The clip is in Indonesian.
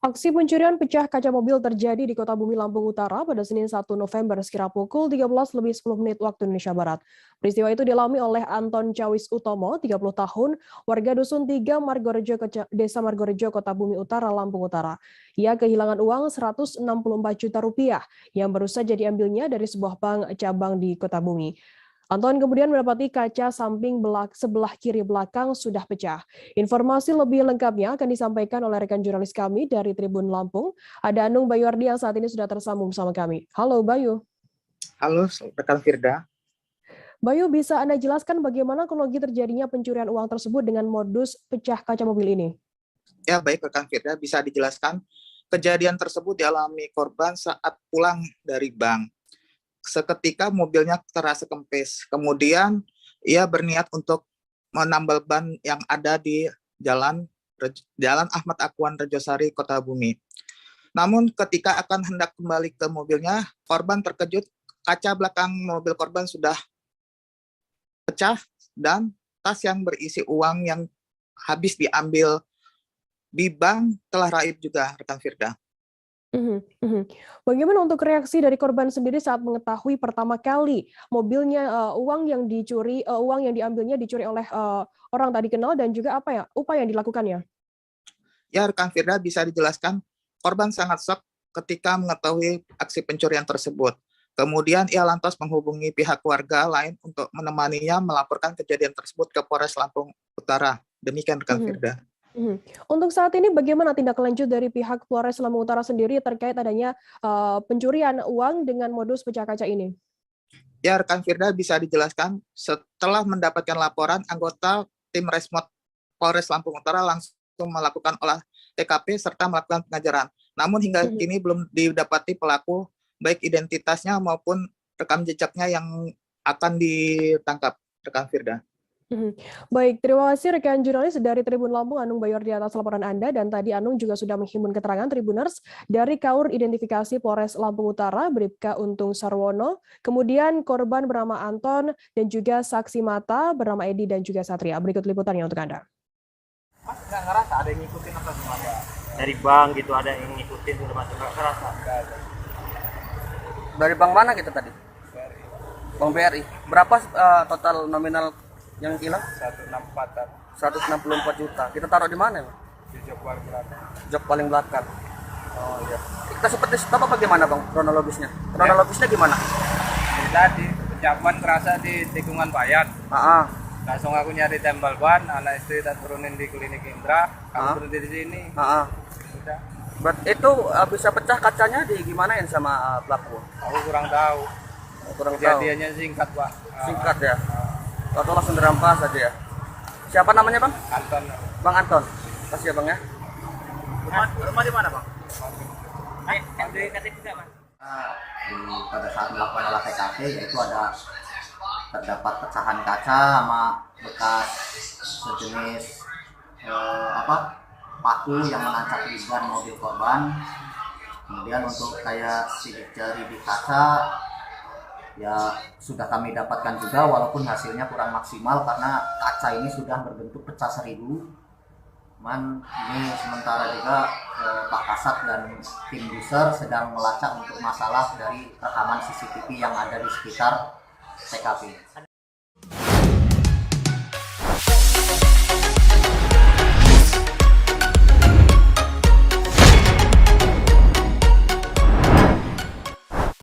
Aksi pencurian pecah kaca mobil terjadi di Kota Bumi, Lampung Utara pada Senin 1 November sekira pukul 13.10 waktu Indonesia Barat. Peristiwa itu dialami oleh Anton Cawis Utomo, 30 tahun, warga Dusun 3 Margorejo, Desa Margorejo, Kota Bumi Utara, Lampung Utara. Ia kehilangan uang 164 juta rupiah yang baru saja diambilnya dari sebuah bank cabang di Kota Bumi. Anton kemudian mendapati kaca samping sebelah kiri belakang sudah pecah. Informasi lebih lengkapnya akan disampaikan oleh rekan jurnalis kami dari Tribun Lampung. Ada Anung Bayuardi yang saat ini sudah tersambung bersama kami. Halo Bayu. Halo rekan Firda. Bayu, bisa Anda jelaskan bagaimana kronologi terjadinya pencurian uang tersebut dengan modus pecah kaca mobil ini? Ya baik rekan Firda, bisa dijelaskan. Kejadian tersebut dialami korban saat pulang dari bank. Seketika mobilnya terasa kempes. Kemudian ia berniat untuk menambal ban yang ada di Jalan Ahmad Akuan Rejosari, Kota Bumi. Namun ketika akan hendak kembali ke mobilnya, korban terkejut kaca belakang mobil korban sudah pecah dan tas yang berisi uang yang habis diambil di bank telah raib juga, rekan Firda. Bagaimana untuk reaksi dari korban sendiri saat mengetahui pertama kali mobilnya uang yang diambilnya dicuri oleh orang tadi kenal, dan juga apa ya upaya yang dilakukannya? Ya rekan Firda, bisa dijelaskan korban sangat shock ketika mengetahui aksi pencurian tersebut. Kemudian ia lantas menghubungi pihak keluarga lain untuk menemaninya melaporkan kejadian tersebut ke Polres Lampung Utara. Demikian rekan Firda. Untuk saat ini bagaimana tindak lanjut dari pihak Polres Lampung Utara sendiri terkait adanya pencurian uang dengan modus pecah kaca ini? Ya rekan Firda, bisa dijelaskan setelah mendapatkan laporan, anggota tim Resmot Polres Lampung Utara langsung melakukan olah TKP serta melakukan pengajaran. Namun hingga kini belum didapati pelaku, baik identitasnya maupun rekam jejaknya yang akan ditangkap, rekan Firda. Baik, terima kasih rekan jurnalis dari Tribun Lampung, Anung Bayuardi atas laporan Anda. Dan tadi Anung juga sudah menghimpun keterangan Tribuners dari Kaur Identifikasi Polres Lampung Utara, Bribka Untung Sarwono, kemudian korban bernama Anton, dan juga saksi mata bernama Edi dan juga Satria. Berikut liputannya untuk Anda. Mas nggak ngerasa ada yang ngikutin apa semua? Dari bank gitu ada yang ngikutin udah macam nggak ngerasa? Dari bank mana kita tadi? Bank BRI. Berapa total nominal yang hilang? 164 juta. Kita taruh di mana? Di jok paling belakang. Jok paling belakang. Oh iya. Kita seperti stop apa bagaimana bang? Kronologisnya? Kronologisnya gimana? Tadi pencabulan kerasa di tikungan Bayan. Langsung aku nyari tembal ban, anak istri tak turunin di klinik Indra, kamu berhenti di sini. Udah. Itu bisa pecah kacanya di gimanain sama pelaku? Aku kurang tahu. Kejadiannya singkat pak. Singkat ya. Atau langsung dirampas saja ya. Siapa namanya bang? Anton. Bang Anton. Kasih ya bang ya. Rumah di mana bang? Di KTP juga mas. Pada saat melakukan olah TKP yaitu terdapat pecahan kaca sama bekas sejenis paku yang menancap di ban mobil korban. Kemudian untuk kayak sidik jari di kaca ya sudah kami dapatkan juga, walaupun hasilnya kurang maksimal karena kaca ini sudah berbentuk pecah seribu. Cuman ini sementara juga Pak Kasat dan tim user sedang melacak untuk masalah dari rekaman CCTV yang ada di sekitar TKP.